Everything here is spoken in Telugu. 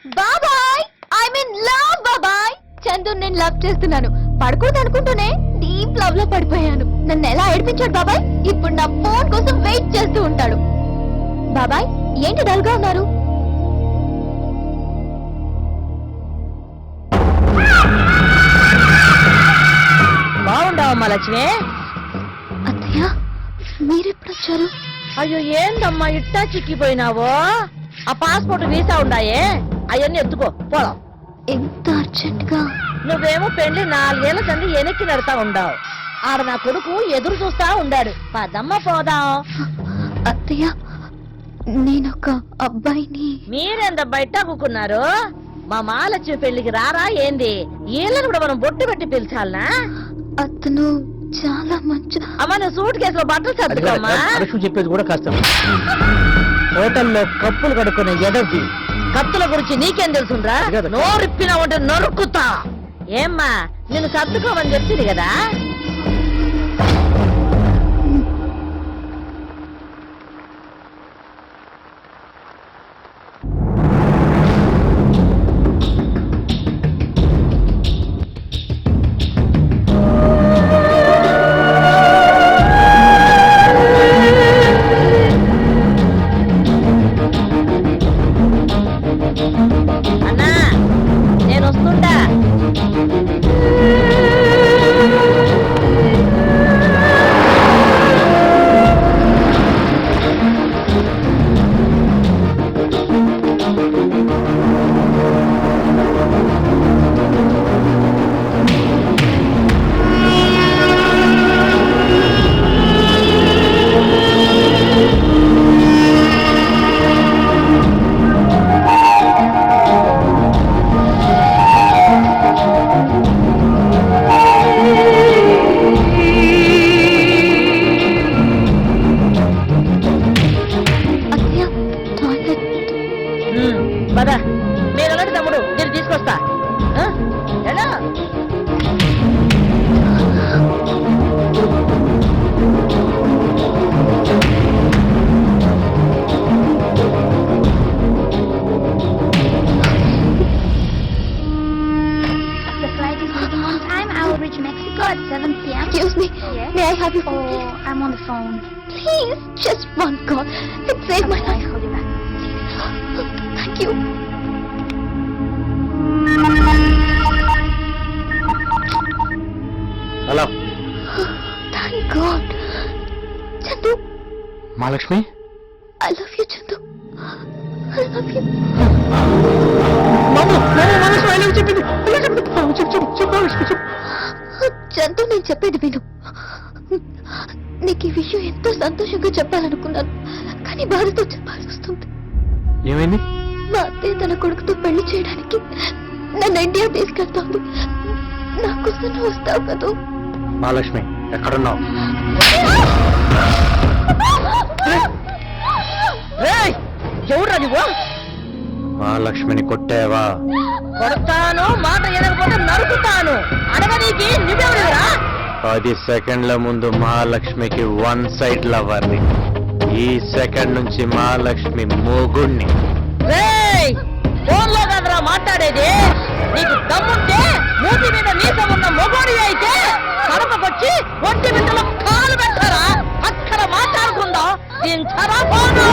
బాబాయ్ ఐ మీన్ లవ్ బాబాయ్. చందు నేను లవ్ చేస్తున్నాను. పడుకోదు అనుకుంటూనే డీప్ లవ్ లో పడిపోయాను. నన్ను ఎలా ఏడిపించాడు బాబాయ్. ఇప్పుడు నా ఫోన్ కోసం వెయిట్ చేస్తూ ఉంటాడు. బాబాయ్ ఏంటి డల్ గా ఉన్నారు? బాగుండవమ్మా లక్ష్మి. అత్తయ్య మీరెప్పుడు వచ్చారు? అయ్యో ఏందమ్మా ఇట్టా చిక్కిపోయినావో. ఆ పాస్పోర్ట్ వీసా ఉండాయే అవన్నీ ఎత్తుకో పోదాం. ఎంత అర్జెంట్ గా? నువ్వేమో పెళ్లి 4 ఏళ్ల సంది వెనక్కి నడతా ఉండావు. ఆడ నా కొడుకు ఎదురు చూస్తా ఉండాడు. పదమ్మ పోదాం. అత్తయ్య నేనొక అబ్బాయిని. మీరెంత బయట కూకున్నారు? మా మహాలక్ష్మి పెళ్లికి రారా ఏంది? వీళ్ళని కూడా మనం బొట్టు పెట్టి పిలిచాలనా? అతను చాలా మంచి. అమ్మ నువ్వు సూట్ కేసులో బట్టలు సర్దుకోమ్మా. చెప్పేది కూడా కష్టం. హోటల్లో కప్పులు కడుక్కునే ఎదర్జీ కత్తుల గురించి నీకేం తెలుసుండ్రా? నోరిప్పినా ఉంటే నరుక్కుతా. ఏమ్మా నిన్ను సర్దుకోమని చెప్పింది కదా. అన్నా నేను వస్తుండా. అత్తయ్య టాయిలెట్. పదా మీరు వెళ్ళండి తమ్ముడు, నేను తీసుకొస్తా. ఆ? ఎలా? The flight is leaving on time. I will reach Mexico at 7 p.m. Excuse me. Yes? May I have your phone, Oh, I'm on the phone. please? Please, just one call. It saved my I'll life. call you back. Thank you. Hello Thank God. Chandu, Mahalakshmi. I love you, Chandu. I love you. Chandu నేను చెప్పేది విను. నీకు ఈ విషయం ఎంతో సంతోషంగా చెప్పాలనుకున్నాను, కానీ బాధతో చెప్పాల్సి వస్తుంది. ఏమైంది? మా అత్తయ్య తన కొడుకుతో పెళ్లి చేయడానికి నన్ను ఇండియా తీసుకెళ్తోంది. నా కోసం నువ్వు వస్తావు కదూ? మహాలక్ష్మి ఎక్కడున్నావు? ఎవరు నువ్వు? మహాలక్ష్మిని కొట్టావా? కొడతాను, మాట ఎనకపోతే నరుకుతాను. అడగనీకి నువ్వెవరురా? 10 సెకండ్ల ముందు మహాలక్ష్మికి 1 సైడ్ లవర్ని, ఈ సెకండ్ నుంచి మహాలక్ష్మి మొగుణ్ణి. ఫోన్లో కదరా మాట్లాడేది. నీకు దమ్ముంటే మూతి మీద మీసం ఉన్న మొగోడి అయితే కడపకొచ్చి ఒంటి బిడ్డలో కాలు పెట్టరా. అక్కడ మాట్లాడుకుందాం. దించరా ఫోను.